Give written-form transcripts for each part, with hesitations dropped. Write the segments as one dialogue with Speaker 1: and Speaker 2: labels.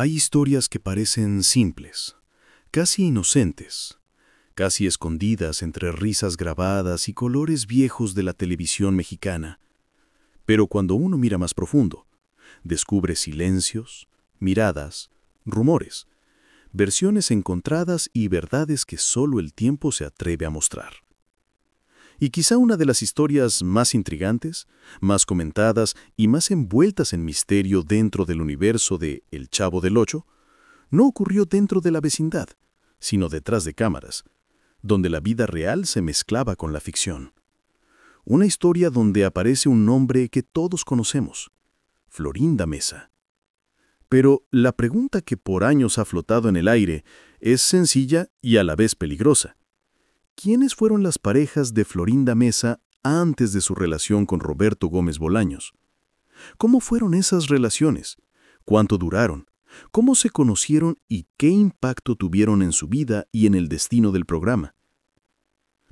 Speaker 1: Hay historias que parecen simples, casi inocentes, casi escondidas entre risas grabadas y colores viejos de la televisión mexicana. Pero cuando uno mira más profundo, descubre silencios, miradas, rumores, versiones encontradas y verdades que solo el tiempo se atreve a mostrar. Y quizá una de las historias más intrigantes, más comentadas y más envueltas en misterio dentro del universo de El Chavo del Ocho, no ocurrió dentro de la vecindad, sino detrás de cámaras, donde la vida real se mezclaba con la ficción. Una historia donde aparece un nombre que todos conocemos, Florinda Mesa. Pero la pregunta que por años ha flotado en el aire es sencilla y a la vez peligrosa. ¿Quiénes fueron las parejas de Florinda Mesa antes de su relación con Roberto Gómez Bolaños? ¿Cómo fueron esas relaciones? ¿Cuánto duraron? ¿Cómo se conocieron y qué impacto tuvieron en su vida y en el destino del programa?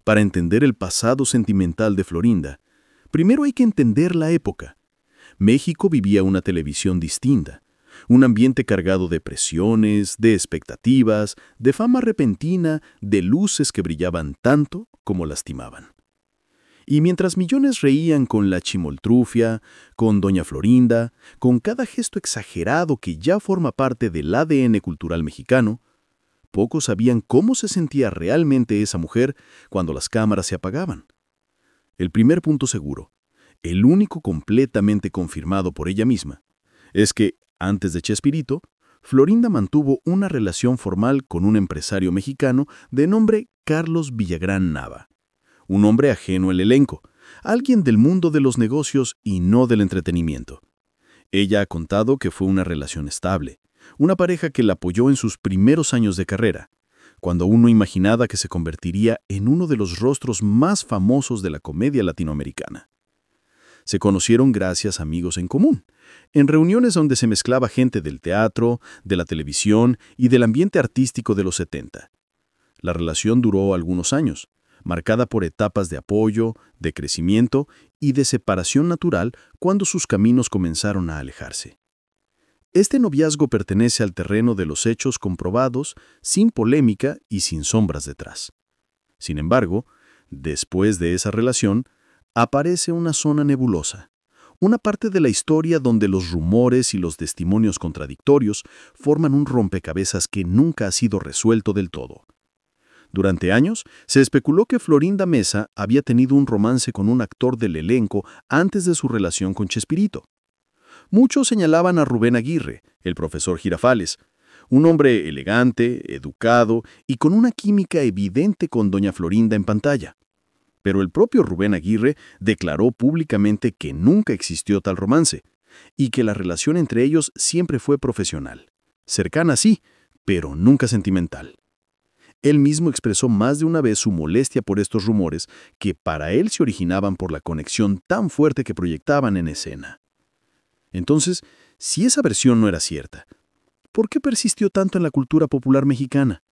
Speaker 1: Para entender el pasado sentimental de Florinda, primero hay que entender la época. México vivía una televisión distinta, un ambiente cargado de presiones, de expectativas, de fama repentina, de luces que brillaban tanto como lastimaban. Y mientras millones reían con la chimoltrufia, con Doña Florinda, con cada gesto exagerado que ya forma parte del ADN cultural mexicano, pocos sabían cómo se sentía realmente esa mujer cuando las cámaras se apagaban. El primer punto seguro, el único completamente confirmado por ella misma, es que, antes de Chespirito, Florinda mantuvo una relación formal con un empresario mexicano de nombre Carlos Villagrán Nava, un hombre ajeno al elenco, alguien del mundo de los negocios y no del entretenimiento. Ella ha contado que fue una relación estable, una pareja que la apoyó en sus primeros años de carrera, cuando uno imaginaba que se convertiría en uno de los rostros más famosos de la comedia latinoamericana. Se conocieron gracias a amigos en común, en reuniones donde se mezclaba gente del teatro, de la televisión y del ambiente artístico de los 70. La relación duró algunos años, marcada por etapas de apoyo, de crecimiento y de separación natural cuando sus caminos comenzaron a alejarse. Este noviazgo pertenece al terreno de los hechos comprobados, sin polémica y sin sombras detrás. Sin embargo, después de esa relación, aparece una zona nebulosa, una parte de la historia donde los rumores y los testimonios contradictorios forman un rompecabezas que nunca ha sido resuelto del todo. Durante años, se especuló que Florinda Mesa había tenido un romance con un actor del elenco antes de su relación con Chespirito. Muchos señalaban a Rubén Aguirre, el profesor Girafales, un hombre elegante, educado y con una química evidente con doña Florinda en pantalla. Pero el propio Rubén Aguirre declaró públicamente que nunca existió tal romance y que la relación entre ellos siempre fue profesional. Cercana sí, pero nunca sentimental. Él mismo expresó más de una vez su molestia por estos rumores que para él se originaban por la conexión tan fuerte que proyectaban en escena. Entonces, si esa versión no era cierta, ¿por qué persistió tanto en la cultura popular mexicana?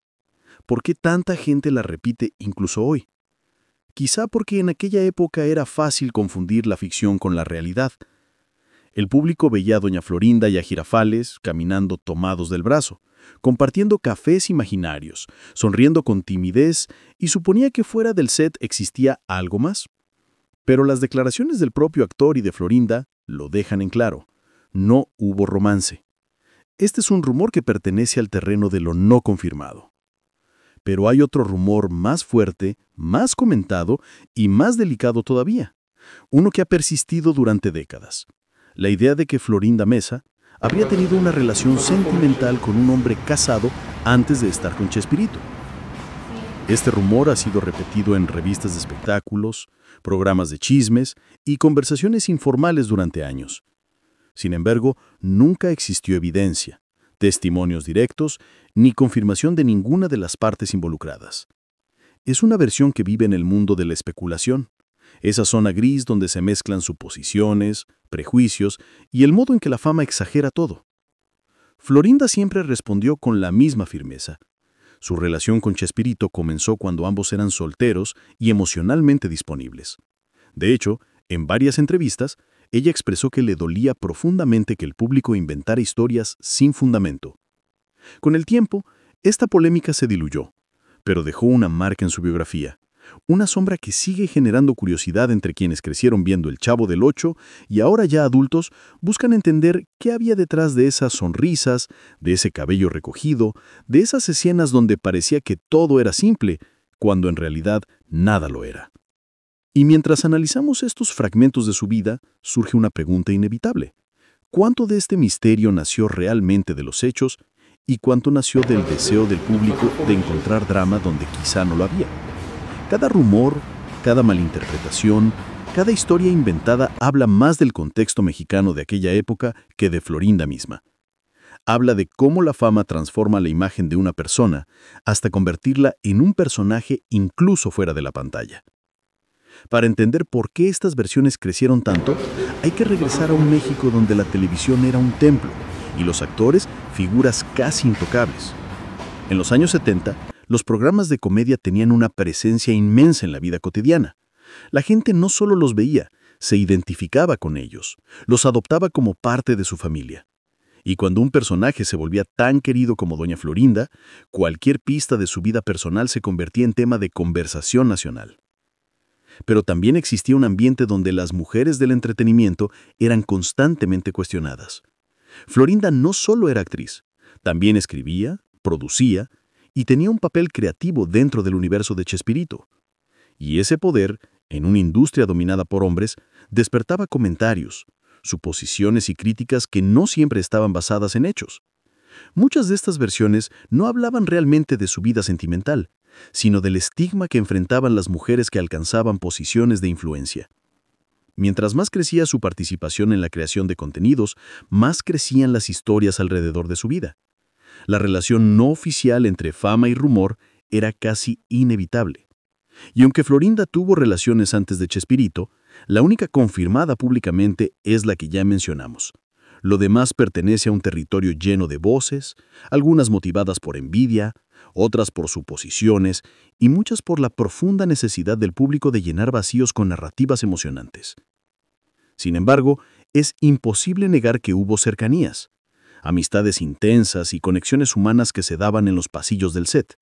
Speaker 1: ¿Por qué tanta gente la repite incluso hoy? Quizá porque en aquella época era fácil confundir la ficción con la realidad. El público veía a doña Florinda y a Girafales caminando tomados del brazo, compartiendo cafés imaginarios, sonriendo con timidez y suponía que fuera del set existía algo más. Pero las declaraciones del propio actor y de Florinda lo dejan en claro. No hubo romance. Este es un rumor que pertenece al terreno de lo no confirmado. Pero hay otro rumor más fuerte, más comentado y más delicado todavía. Uno que ha persistido durante décadas. La idea de que Florinda Mesa habría tenido una relación sentimental con un hombre casado antes de estar con Chespirito. Este rumor ha sido repetido en revistas de espectáculos, programas de chismes y conversaciones informales durante años. Sin embargo, nunca existió evidencia, testimonios directos, ni confirmación de ninguna de las partes involucradas. Es una versión que vive en el mundo de la especulación, esa zona gris donde se mezclan suposiciones, prejuicios y el modo en que la fama exagera todo. Florinda siempre respondió con la misma firmeza. Su relación con Chespirito comenzó cuando ambos eran solteros y emocionalmente disponibles. De hecho, en varias entrevistas, ella expresó que le dolía profundamente que el público inventara historias sin fundamento, Con el tiempo, esta polémica se diluyó, pero dejó una marca en su biografía, una sombra que sigue generando curiosidad entre quienes crecieron viendo El Chavo del Ocho y ahora ya adultos buscan entender qué había detrás de esas sonrisas, de ese cabello recogido, de esas escenas donde parecía que todo era simple, cuando en realidad nada lo era. Y mientras analizamos estos fragmentos de su vida, surge una pregunta inevitable. ¿Cuánto de este misterio nació realmente de los hechos y cuánto nació del deseo del público de encontrar drama donde quizá no lo había? Cada rumor, cada malinterpretación, cada historia inventada habla más del contexto mexicano de aquella época que de Florinda misma. Habla de cómo la fama transforma la imagen de una persona hasta convertirla en un personaje incluso fuera de la pantalla. Para entender por qué estas versiones crecieron tanto, hay que regresar a un México donde la televisión era un templo y los actores figuras casi intocables. En los años 70, los programas de comedia tenían una presencia inmensa en la vida cotidiana. La gente no solo los veía, se identificaba con ellos, los adoptaba como parte de su familia. Y cuando un personaje se volvía tan querido como Doña Florinda, cualquier pista de su vida personal se convertía en tema de conversación nacional. Pero también existía un ambiente donde las mujeres del entretenimiento eran constantemente cuestionadas. Florinda no solo era actriz, también escribía, producía y tenía un papel creativo dentro del universo de Chespirito. Y ese poder, en una industria dominada por hombres, despertaba comentarios, suposiciones y críticas que no siempre estaban basadas en hechos. Muchas de estas versiones no hablaban realmente de su vida sentimental, sino del estigma que enfrentaban las mujeres que alcanzaban posiciones de influencia. Mientras más crecía su participación en la creación de contenidos, más crecían las historias alrededor de su vida. La relación no oficial entre fama y rumor era casi inevitable. Y aunque Florinda tuvo relaciones antes de Chespirito, la única confirmada públicamente es la que ya mencionamos. Lo demás pertenece a un territorio lleno de voces, algunas motivadas por envidia, otras por suposiciones y muchas por la profunda necesidad del público de llenar vacíos con narrativas emocionantes. Sin embargo, es imposible negar que hubo cercanías, amistades intensas y conexiones humanas que se daban en los pasillos del set.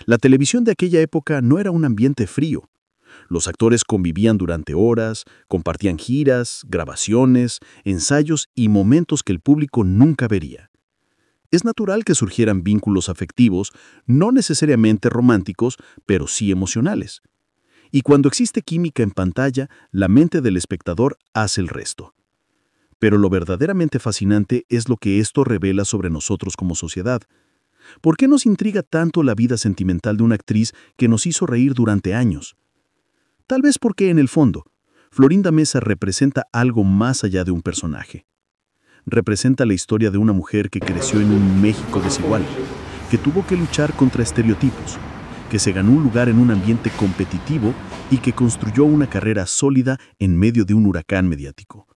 Speaker 1: La televisión de aquella época no era un ambiente frío. Los actores convivían durante horas, compartían giras, grabaciones, ensayos y momentos que el público nunca vería. Es natural que surgieran vínculos afectivos, no necesariamente románticos, pero sí emocionales. Y cuando existe química en pantalla, la mente del espectador hace el resto. Pero lo verdaderamente fascinante es lo que esto revela sobre nosotros como sociedad. ¿Por qué nos intriga tanto la vida sentimental de una actriz que nos hizo reír durante años? Tal vez porque, en el fondo, Florinda Mesa representa algo más allá de un personaje. Representa la historia de una mujer que creció en un México desigual, que tuvo que luchar contra estereotipos, que se ganó un lugar en un ambiente competitivo y que construyó una carrera sólida en medio de un huracán mediático.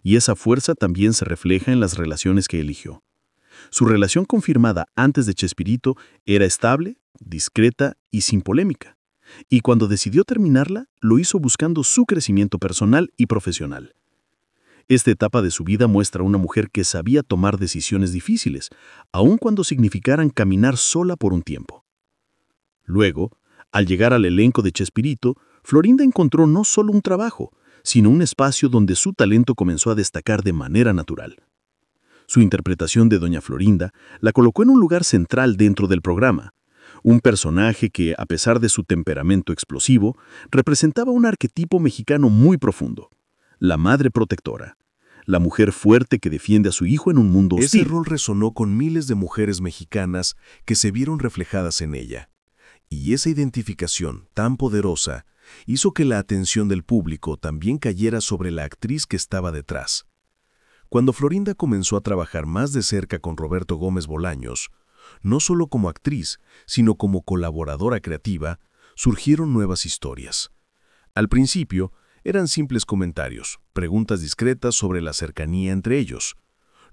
Speaker 1: Y esa fuerza también se refleja en las relaciones que eligió. Su relación confirmada antes de Chespirito era estable, discreta y sin polémica. Y cuando decidió terminarla, lo hizo buscando su crecimiento personal y profesional. Esta etapa de su vida muestra a una mujer que sabía tomar decisiones difíciles, aun cuando significaran caminar sola por un tiempo. Luego, al llegar al elenco de Chespirito, Florinda encontró no solo un trabajo, sino un espacio donde su talento comenzó a destacar de manera natural. Su interpretación de Doña Florinda la colocó en un lugar central dentro del programa, un personaje que, a pesar de su temperamento explosivo, representaba un arquetipo mexicano muy profundo, la madre protectora, la mujer fuerte que defiende a su hijo en un mundo hostil.
Speaker 2: Ese rol resonó con miles de mujeres mexicanas que se vieron reflejadas en ella. Y esa identificación tan poderosa hizo que la atención del público también cayera sobre la actriz que estaba detrás. Cuando Florinda comenzó a trabajar más de cerca con Roberto Gómez Bolaños, no solo como actriz, sino como colaboradora creativa, surgieron nuevas historias. Al principio, eran simples comentarios, preguntas discretas sobre la cercanía entre ellos.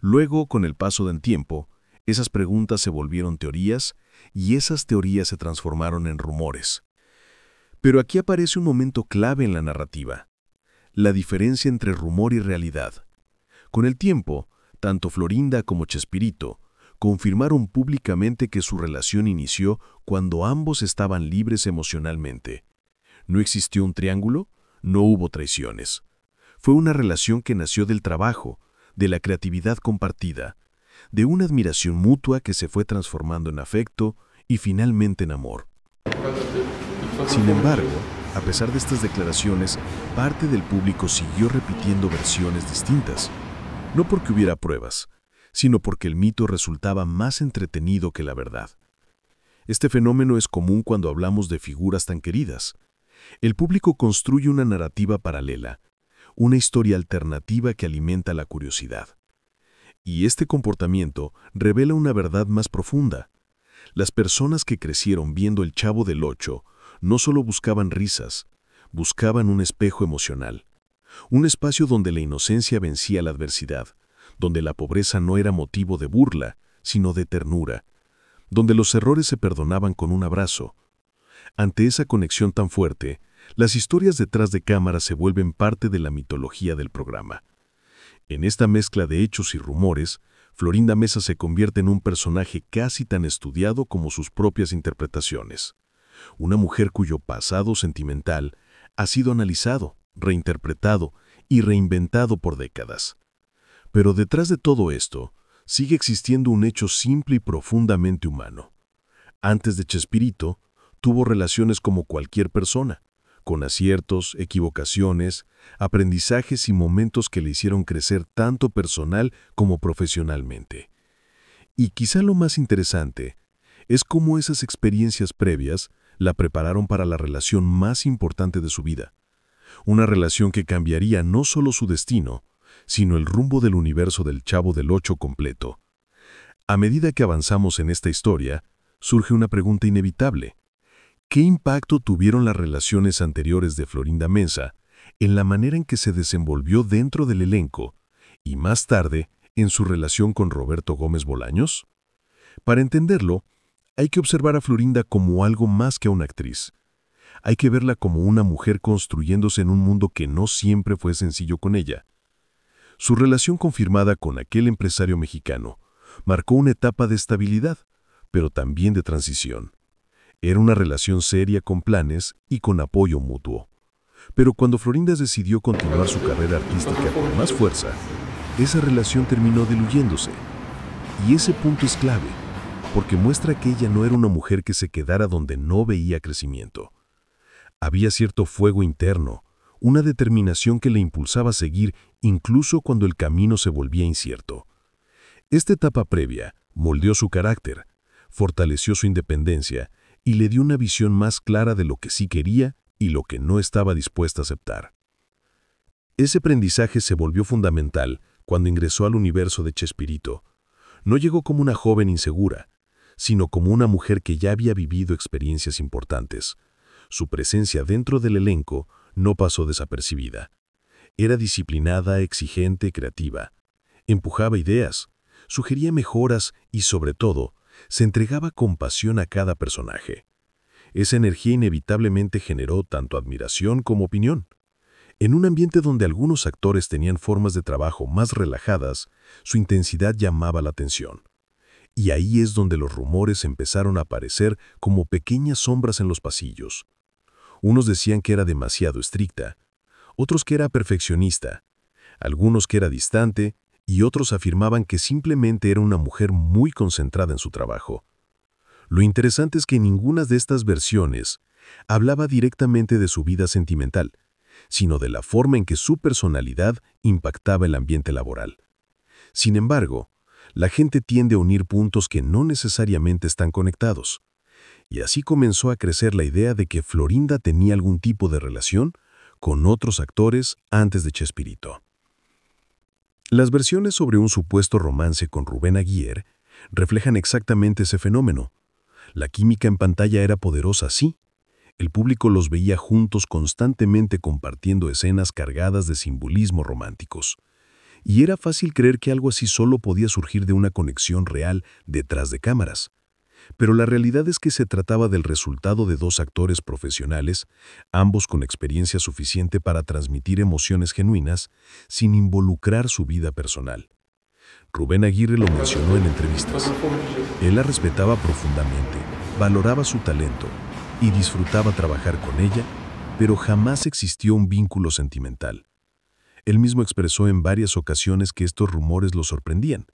Speaker 2: Luego, con el paso del tiempo, esas preguntas se volvieron teorías y esas teorías se transformaron en rumores. Pero aquí aparece un momento clave en la narrativa: la diferencia entre rumor y realidad. Con el tiempo, tanto Florinda como Chespirito confirmaron públicamente que su relación inició cuando ambos estaban libres emocionalmente. No existió un triángulo, no hubo traiciones. Fue una relación que nació del trabajo, de la creatividad compartida, de una admiración mutua que se fue transformando en afecto y finalmente en amor. Sin embargo, a pesar de estas declaraciones, parte del público siguió repitiendo versiones distintas. No porque hubiera pruebas, sino porque el mito resultaba más entretenido que la verdad. Este fenómeno es común cuando hablamos de figuras tan queridas. El público construye una narrativa paralela, una historia alternativa que alimenta la curiosidad. Y este comportamiento revela una verdad más profunda. Las personas que crecieron viendo El Chavo del Ocho no solo buscaban risas, buscaban un espejo emocional, un espacio donde la inocencia vencía la adversidad, donde la pobreza no era motivo de burla, sino de ternura, donde los errores se perdonaban con un abrazo. Ante esa conexión tan fuerte, las historias detrás de cámara se vuelven parte de la mitología del programa. En esta mezcla de hechos y rumores, Florinda Mesa se convierte en un personaje casi tan estudiado como sus propias interpretaciones. Una mujer cuyo pasado sentimental ha sido analizado, reinterpretado y reinventado por décadas. Pero detrás de todo esto, sigue existiendo un hecho simple y profundamente humano. Antes de Chespirito, tuvo relaciones como cualquier persona, con aciertos, equivocaciones, aprendizajes y momentos que le hicieron crecer tanto personal como profesionalmente. Y quizá lo más interesante es cómo esas experiencias previas la prepararon para la relación más importante de su vida. Una relación que cambiaría no solo su destino, sino el rumbo del universo del Chavo del Ocho completo. A medida que avanzamos en esta historia, surge una pregunta inevitable. ¿Qué impacto tuvieron las relaciones anteriores de Florinda Mesa en la manera en que se desenvolvió dentro del elenco y más tarde en su relación con Roberto Gómez Bolaños? Para entenderlo, hay que observar a Florinda como algo más que a una actriz. Hay que verla como una mujer construyéndose en un mundo que no siempre fue sencillo con ella. Su relación confirmada con aquel empresario mexicano marcó una etapa de estabilidad, pero también de transición. Era una relación seria con planes y con apoyo mutuo. Pero cuando Florinda decidió continuar su carrera artística con más fuerza, esa relación terminó diluyéndose. Y ese punto es clave, porque muestra que ella no era una mujer que se quedara donde no veía crecimiento. Había cierto fuego interno, una determinación que le impulsaba a seguir incluso cuando el camino se volvía incierto. Esta etapa previa moldeó su carácter, fortaleció su independencia y le dio una visión más clara de lo que sí quería y lo que no estaba dispuesta a aceptar. Ese aprendizaje se volvió fundamental cuando ingresó al universo de Chespirito. No llegó como una joven insegura, sino como una mujer que ya había vivido experiencias importantes. Su presencia dentro del elenco no pasó desapercibida. Era disciplinada, exigente, creativa. Empujaba ideas, sugería mejoras y, sobre todo, se entregaba con pasión a cada personaje. Esa energía inevitablemente generó tanto admiración como opinión. En un ambiente donde algunos actores tenían formas de trabajo más relajadas, su intensidad llamaba la atención. Y ahí es donde los rumores empezaron a aparecer como pequeñas sombras en los pasillos. Unos decían que era demasiado estricta, otros que era perfeccionista, algunos que era distante y otros afirmaban que simplemente era una mujer muy concentrada en su trabajo. Lo interesante es que ninguna de estas versiones hablaba directamente de su vida sentimental, sino de la forma en que su personalidad impactaba el ambiente laboral. Sin embargo, la gente tiende a unir puntos que no necesariamente están conectados. Y así comenzó a crecer la idea de que Florinda tenía algún tipo de relación con otros actores antes de Chespirito. Las versiones sobre un supuesto romance con Rubén Aguier reflejan exactamente ese fenómeno. La química en pantalla era poderosa, sí. El público los veía juntos constantemente compartiendo escenas cargadas de simbolismos románticos. Y era fácil creer que algo así solo podía surgir de una conexión real detrás de cámaras. Pero la realidad es que se trataba del resultado de dos actores profesionales, ambos con experiencia suficiente para transmitir emociones genuinas sin involucrar su vida personal. Rubén Aguirre lo mencionó en entrevistas. Él la respetaba profundamente, valoraba su talento y disfrutaba trabajar con ella, pero jamás existió un vínculo sentimental. Él mismo expresó en varias ocasiones que estos rumores lo sorprendían,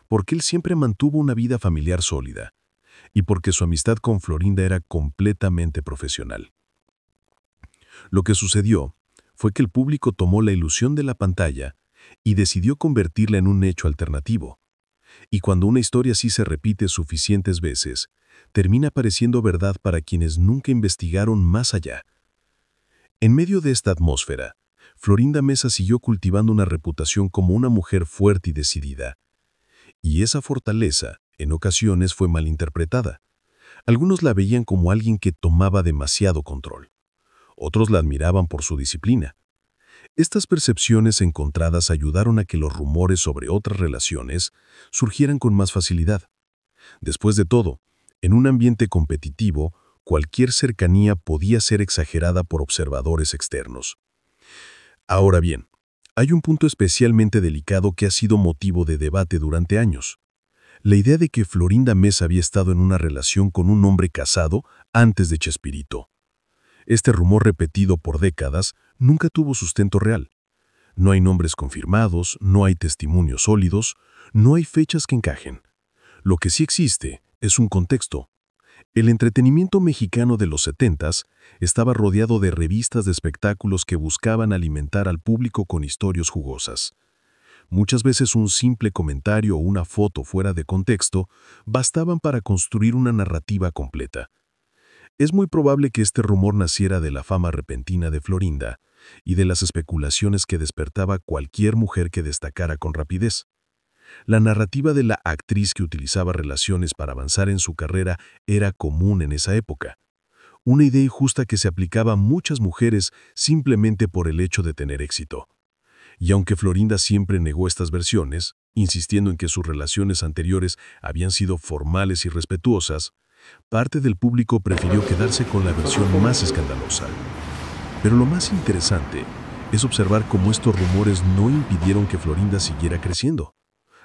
Speaker 2: porque él siempre mantuvo una vida familiar sólida y porque su amistad con Florinda era completamente profesional. Lo que sucedió fue que el público tomó la ilusión de la pantalla y decidió convertirla en un hecho alternativo. Y cuando una historia así se repite suficientes veces, termina pareciendo verdad para quienes nunca investigaron más allá. En medio de esta atmósfera, Florinda Mesa siguió cultivando una reputación como una mujer fuerte y decidida. Y esa fortaleza, en ocasiones, fue malinterpretada. Algunos la veían como alguien que tomaba demasiado control. Otros la admiraban por su disciplina. Estas percepciones encontradas ayudaron a que los rumores sobre otras relaciones surgieran con más facilidad. Después de todo, en un ambiente competitivo, cualquier cercanía podía ser exagerada por observadores externos. Ahora bien, hay un punto especialmente delicado que ha sido motivo de debate durante años. La idea de que Florinda Mesa había estado en una relación con un hombre casado antes de Chespirito. Este rumor repetido por décadas nunca tuvo sustento real. No hay nombres confirmados, no hay testimonios sólidos, no hay fechas que encajen. Lo que sí existe es un contexto. El entretenimiento mexicano de los 70s estaba rodeado de revistas de espectáculos que buscaban alimentar al público con historias jugosas. Muchas veces un simple comentario o una foto fuera de contexto bastaban para construir una narrativa completa. Es muy probable que este rumor naciera de la fama repentina de Florinda y de las especulaciones que despertaba cualquier mujer que destacara con rapidez. La narrativa de la actriz que utilizaba relaciones para avanzar en su carrera era común en esa época. Una idea injusta que se aplicaba a muchas mujeres simplemente por el hecho de tener éxito. Y aunque Florinda siempre negó estas versiones, insistiendo en que sus relaciones anteriores habían sido formales y respetuosas, parte del público prefirió quedarse con la versión más escandalosa. Pero lo más interesante es observar cómo estos rumores no impidieron que Florinda siguiera creciendo.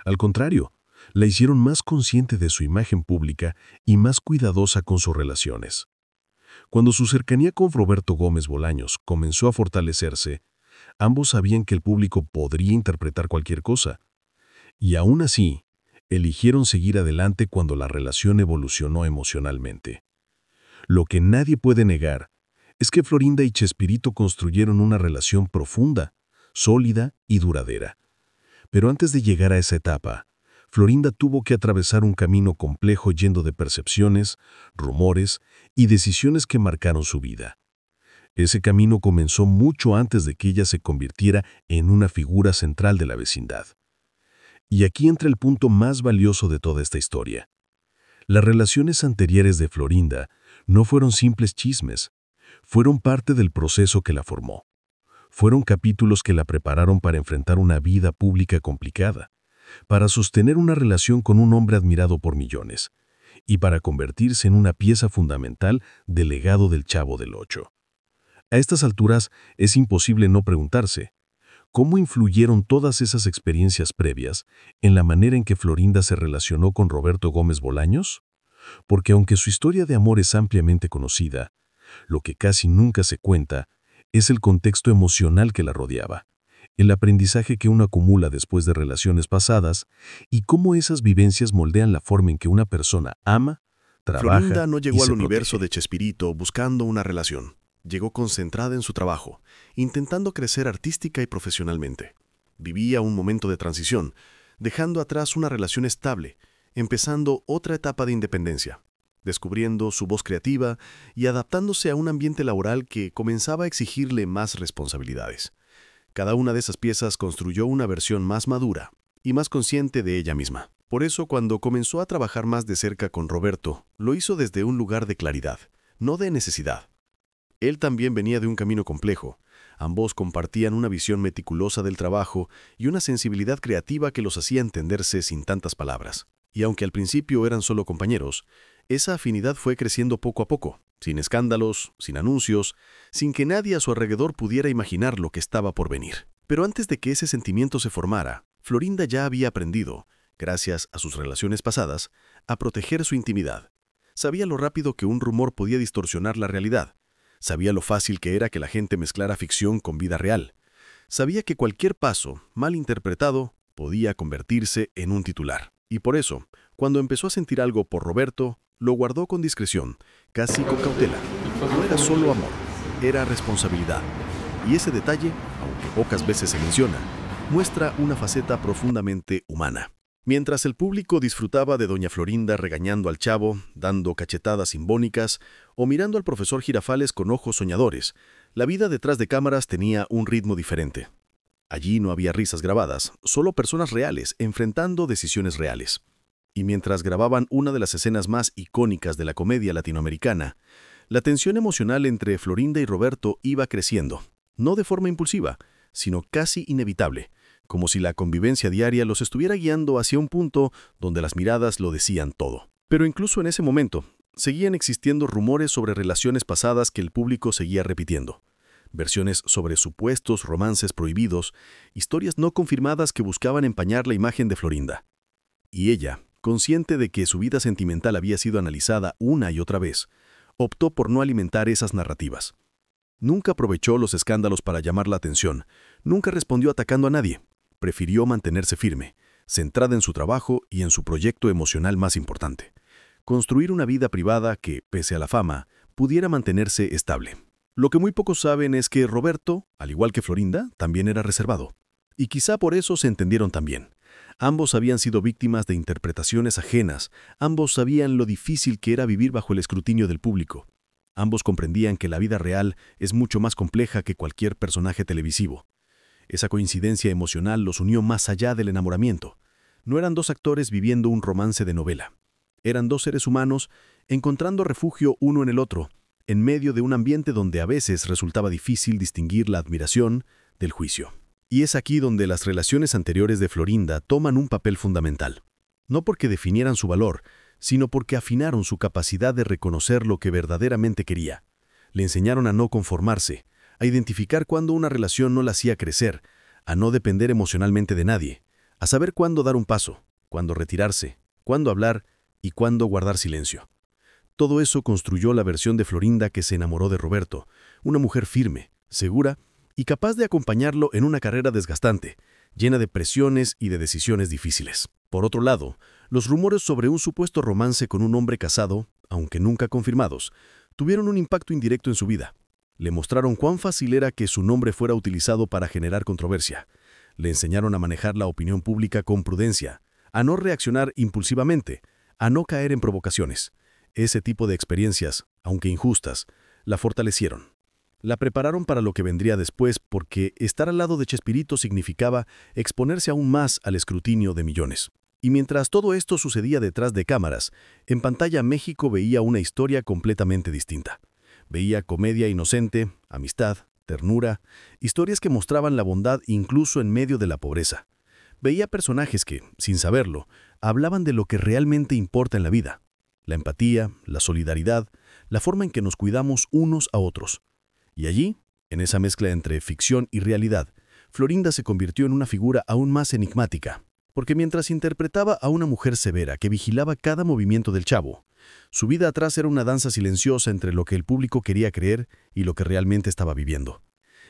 Speaker 2: Al contrario, la hicieron más consciente de su imagen pública y más cuidadosa con sus relaciones. Cuando su cercanía con Roberto Gómez Bolaños comenzó a fortalecerse, ambos sabían que el público podría interpretar cualquier cosa. Y aún así, eligieron seguir adelante cuando la relación evolucionó emocionalmente. Lo que nadie puede negar es que Florinda y Chespirito construyeron una relación profunda, sólida y duradera. Pero antes de llegar a esa etapa, Florinda tuvo que atravesar un camino complejo lleno de percepciones, rumores y decisiones que marcaron su vida. Ese camino comenzó mucho antes de que ella se convirtiera en una figura central de la vecindad. Y aquí entra el punto más valioso de toda esta historia. Las relaciones anteriores de Florinda no fueron simples chismes, fueron parte del proceso que la formó. Fueron capítulos que la prepararon para enfrentar una vida pública complicada, para sostener una relación con un hombre admirado por millones, y para convertirse en una pieza fundamental del legado del Chavo del Ocho. A estas alturas es imposible no preguntarse, ¿cómo influyeron todas esas experiencias previas en la manera en que Florinda se relacionó con Roberto Gómez Bolaños? Porque aunque su historia de amor es ampliamente conocida, lo que casi nunca se cuenta es el contexto emocional que la rodeaba, el aprendizaje que uno acumula después de relaciones pasadas y cómo esas vivencias moldean la forma en que una persona ama, trabaja
Speaker 1: Florinda no
Speaker 2: y
Speaker 1: llegó al
Speaker 2: se
Speaker 1: universo
Speaker 2: protege.
Speaker 1: de Chespirito buscando una relación. Llegó concentrada en su trabajo, intentando crecer artística y profesionalmente. Vivía un momento de transición, dejando atrás una relación estable, empezando otra etapa de independencia, descubriendo su voz creativa y adaptándose a un ambiente laboral que comenzaba a exigirle más responsabilidades. Cada una de esas piezas construyó una versión más madura y más consciente de ella misma. Por eso, cuando comenzó a trabajar más de cerca con Roberto, lo hizo desde un lugar de claridad, no de necesidad. Él también venía de un camino complejo. Ambos compartían una visión meticulosa del trabajo y una sensibilidad creativa que los hacía entenderse sin tantas palabras. Y aunque al principio eran solo compañeros, esa afinidad fue creciendo poco a poco, sin escándalos, sin anuncios, sin que nadie a su alrededor pudiera imaginar lo que estaba por venir. Pero antes de que ese sentimiento se formara, Florinda ya había aprendido, gracias a sus relaciones pasadas, a proteger su intimidad. Sabía lo rápido que un rumor podía distorsionar la realidad. Sabía lo fácil que era que la gente mezclara ficción con vida real. Sabía que cualquier paso, mal interpretado, podía convertirse en un titular. Y por eso, cuando empezó a sentir algo por Roberto, lo guardó con discreción, casi con cautela. No era solo amor, era responsabilidad. Y ese detalle, aunque pocas veces se menciona, muestra una faceta profundamente humana. Mientras el público disfrutaba de doña Florinda regañando al chavo, dando cachetadas simbólicas o mirando al profesor Girafales con ojos soñadores, la vida detrás de cámaras tenía un ritmo diferente. Allí no había risas grabadas, solo personas reales enfrentando decisiones reales. Y mientras grababan una de las escenas más icónicas de la comedia latinoamericana, la tensión emocional entre Florinda y Roberto iba creciendo, no de forma impulsiva, sino casi inevitable, como si la convivencia diaria los estuviera guiando hacia un punto donde las miradas lo decían todo. Pero incluso en ese momento, seguían existiendo rumores sobre relaciones pasadas que el público seguía repitiendo. Versiones sobre supuestos romances prohibidos, historias no confirmadas que buscaban empañar la imagen de Florinda. Y ella, consciente de que su vida sentimental había sido analizada una y otra vez, optó por no alimentar esas narrativas. Nunca aprovechó los escándalos para llamar la atención, nunca respondió atacando a nadie. Prefirió mantenerse firme, centrada en su trabajo y en su proyecto emocional más importante: construir una vida privada que, pese a la fama, pudiera mantenerse estable. Lo que muy pocos saben es que Roberto, al igual que Florinda, también era reservado. Y quizá por eso se entendieron tan bien. Ambos habían sido víctimas de interpretaciones ajenas, ambos sabían lo difícil que era vivir bajo el escrutinio del público. Ambos comprendían que la vida real es mucho más compleja que cualquier personaje televisivo. Esa coincidencia emocional los unió más allá del enamoramiento. No eran dos actores viviendo un romance de novela. Eran dos seres humanos encontrando refugio uno en el otro, en medio de un ambiente donde a veces resultaba difícil distinguir la admiración del juicio. Y es aquí donde las relaciones anteriores de Florinda toman un papel fundamental. No porque definieran su valor, sino porque afinaron su capacidad de reconocer lo que verdaderamente quería. Le enseñaron a no conformarse, a identificar cuándo una relación no la hacía crecer, a no depender emocionalmente de nadie, a saber cuándo dar un paso, cuándo retirarse, cuándo hablar y cuándo guardar silencio. Todo eso construyó la versión de Florinda que se enamoró de Roberto, una mujer firme, segura y capaz de acompañarlo en una carrera desgastante, llena de presiones y de decisiones difíciles. Por otro lado, los rumores sobre un supuesto romance con un hombre casado, aunque nunca confirmados, tuvieron un impacto indirecto en su vida. Le mostraron cuán fácil era que su nombre fuera utilizado para generar controversia. Le enseñaron a manejar la opinión pública con prudencia, a no reaccionar impulsivamente, a no caer en provocaciones. Ese tipo de experiencias, aunque injustas, la fortalecieron. La prepararon para lo que vendría después porque estar al lado de Chespirito significaba exponerse aún más al escrutinio de millones. Y mientras todo esto sucedía detrás de cámaras, en pantalla México veía una historia completamente distinta. Veía comedia inocente, amistad, ternura, historias que mostraban la bondad incluso en medio de la pobreza. Veía personajes que, sin saberlo, hablaban de lo que realmente importa en la vida: la empatía, la solidaridad, la forma en que nos cuidamos unos a otros. Y allí, en esa mezcla entre ficción y realidad, Florinda se convirtió en una figura aún más enigmática, porque mientras interpretaba a una mujer severa que vigilaba cada movimiento del chavo, su vida atrás era una danza silenciosa entre lo que el público quería creer y lo que realmente estaba viviendo.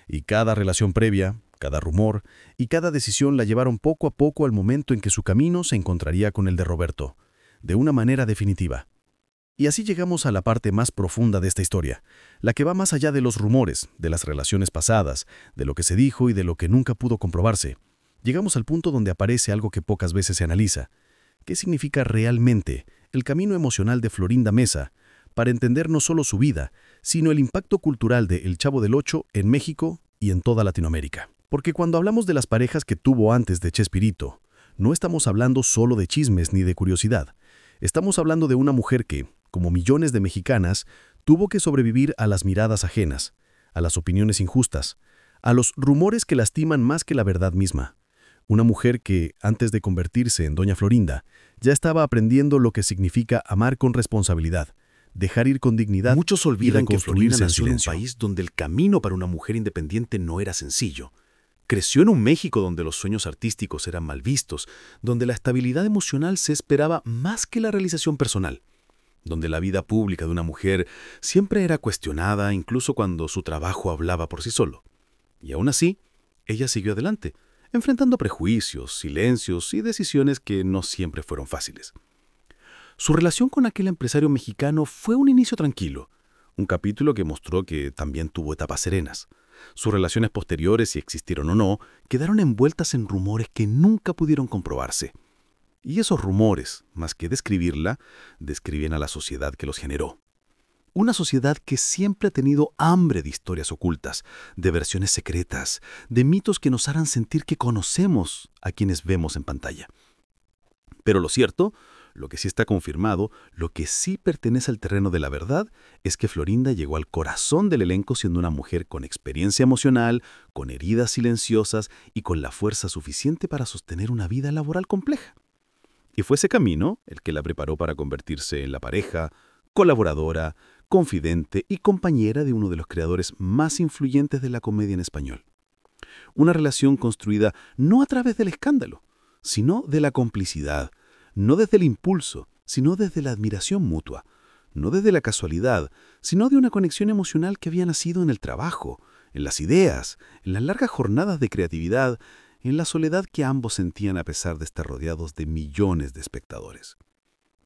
Speaker 1: Y cada relación previa, cada rumor y cada decisión la llevaron poco a poco al momento en que su camino se encontraría con el de Roberto, de una manera definitiva. Y así llegamos a la parte más profunda de esta historia, la que va más allá de los rumores, de las relaciones pasadas, de lo que se dijo y de lo que nunca pudo comprobarse. Llegamos al punto donde aparece algo que pocas veces se analiza. ¿Qué significa realmente el camino emocional de Florinda Meza para entender no solo su vida, sino el impacto cultural de El Chavo del Ocho en México y en toda Latinoamérica? Porque cuando hablamos de las parejas que tuvo antes de Chespirito, no estamos hablando solo de chismes ni de curiosidad. Estamos hablando de una mujer que, como millones de mexicanas, tuvo que sobrevivir a las miradas ajenas, a las opiniones injustas, a los rumores que lastiman más que la verdad misma. Una mujer que, antes de convertirse en Doña Florinda, ya estaba aprendiendo lo que significa amar con responsabilidad, dejar ir con dignidad.
Speaker 3: Muchos olvidan que Florinda nació en un
Speaker 1: silencio.
Speaker 3: país donde el camino para una mujer independiente no era sencillo.
Speaker 1: Creció en un México donde los sueños artísticos eran mal vistos, donde la estabilidad emocional se esperaba más que la realización personal, donde la vida pública de una mujer siempre era cuestionada incluso cuando su trabajo hablaba por sí solo. Y aún así, ella siguió adelante, enfrentando prejuicios, silencios y decisiones que no siempre fueron fáciles. Su relación con aquel empresario mexicano fue un inicio tranquilo, un capítulo que mostró que también tuvo etapas serenas. Sus relaciones posteriores, si existieron o no, quedaron envueltas en rumores que nunca pudieron comprobarse. Y esos rumores, más que describirla, describían a la sociedad que los generó. Una sociedad que siempre ha tenido hambre de historias ocultas, de versiones secretas, de mitos que nos harán sentir que conocemos a quienes vemos en pantalla. Pero lo cierto, lo que sí está confirmado, lo que sí pertenece al terreno de la verdad, es que Florinda llegó al corazón del elenco siendo una mujer con experiencia emocional, con heridas silenciosas y con la fuerza suficiente para sostener una vida laboral compleja. Y fue ese camino el que la preparó para convertirse en la pareja, colaboradora, confidente y compañera de uno de los creadores más influyentes de la comedia en español. Una relación construida no a través del escándalo, sino de la complicidad, no desde el impulso, sino desde la admiración mutua, no desde la casualidad, sino de una conexión emocional que había nacido en el trabajo, en las ideas, en las largas jornadas de creatividad, en la soledad que ambos sentían a pesar de estar rodeados de millones de espectadores.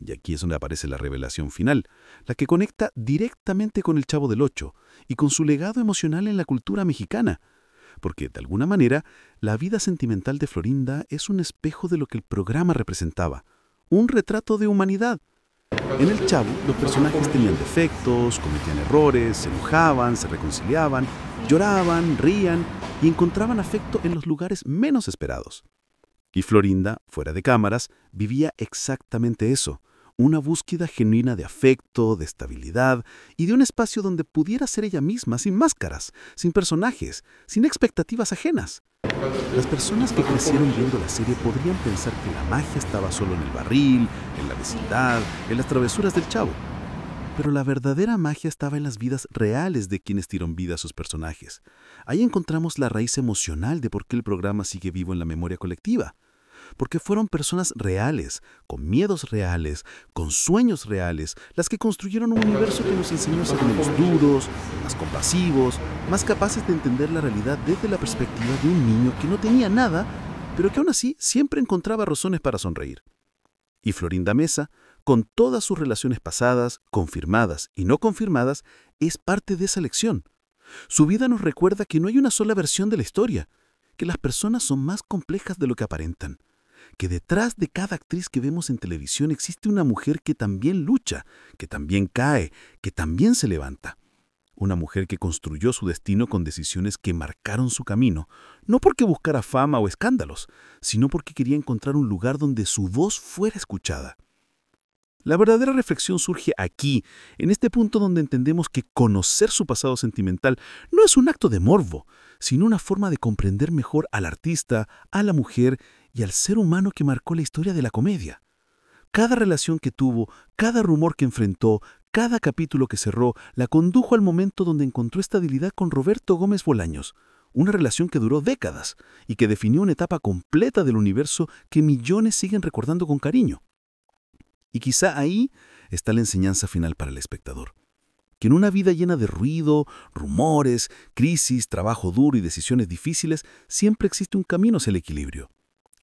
Speaker 1: Y aquí es donde aparece la revelación final, la que conecta directamente con el Chavo del Ocho y con su legado emocional en la cultura mexicana, porque de alguna manera la vida sentimental de Florinda es un espejo de lo que el programa representaba, un retrato de humanidad. En El Chavo, los personajes tenían defectos, cometían errores, se enojaban, se reconciliaban, lloraban, rían y encontraban afecto en los lugares menos esperados. Y Florinda, fuera de cámaras, vivía exactamente eso, una búsqueda genuina de afecto, de estabilidad y de un espacio donde pudiera ser ella misma, sin máscaras, sin personajes, sin expectativas ajenas. Las personas que crecieron viendo la serie podrían pensar que la magia estaba solo en el barril, en la vecindad, en las travesuras del Chavo. Pero la verdadera magia estaba en las vidas reales de quienes dieron vida a sus personajes. Ahí encontramos la raíz emocional de por qué el programa sigue vivo en la memoria colectiva. Porque fueron personas reales, con miedos reales, con sueños reales, las que construyeron un universo que nos enseñó a ser menos duros, más compasivos, más capaces de entender la realidad desde la perspectiva de un niño que no tenía nada, pero que aún así siempre encontraba razones para sonreír. Y Florinda Mesa, con todas sus relaciones pasadas, confirmadas y no confirmadas, es parte de esa lección. Su vida nos recuerda que no hay una sola versión de la historia, que las personas son más complejas de lo que aparentan, que detrás de cada actriz que vemos en televisión existe una mujer que también lucha, que también cae, que también se levanta. Una mujer que construyó su destino con decisiones que marcaron su camino, no porque buscara fama o escándalos, sino porque quería encontrar un lugar donde su voz fuera escuchada. La verdadera reflexión surge aquí, en este punto donde entendemos que conocer su pasado sentimental no es un acto de morbo, sino una forma de comprender mejor al artista, a la mujer y al ser humano que marcó la historia de la comedia. Cada relación que tuvo, cada rumor que enfrentó, cada capítulo que cerró, la condujo al momento donde encontró estabilidad con Roberto Gómez Bolaños, una relación que duró décadas y que definió una etapa completa del universo que millones siguen recordando con cariño. Y quizá ahí está la enseñanza final para el espectador. Que en una vida llena de ruido, rumores, crisis, trabajo duro y decisiones difíciles, siempre existe un camino hacia el equilibrio.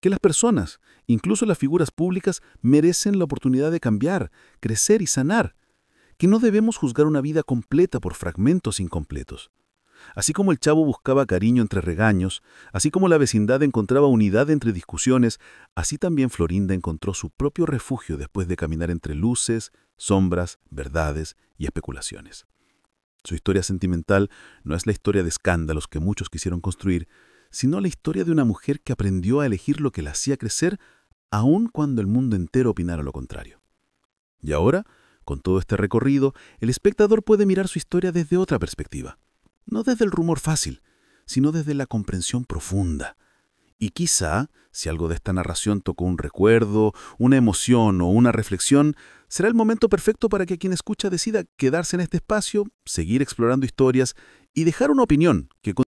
Speaker 1: Que las personas, incluso las figuras públicas, merecen la oportunidad de cambiar, crecer y sanar. Que no debemos juzgar una vida completa por fragmentos incompletos. Así como el Chavo buscaba cariño entre regaños, así como la vecindad encontraba unidad entre discusiones, así también Florinda encontró su propio refugio después de caminar entre luces, sombras, verdades y especulaciones. Su historia sentimental no es la historia de escándalos que muchos quisieron construir, sino la historia de una mujer que aprendió a elegir lo que la hacía crecer, aun cuando el mundo entero opinara lo contrario. Y ahora, con todo este recorrido, el espectador puede mirar su historia desde otra perspectiva. No desde el rumor fácil, sino desde la comprensión profunda. Y quizá, si algo de esta narración tocó un recuerdo, una emoción o una reflexión, será el momento perfecto para que quien escucha decida quedarse en este espacio, seguir explorando historias y dejar una opinión que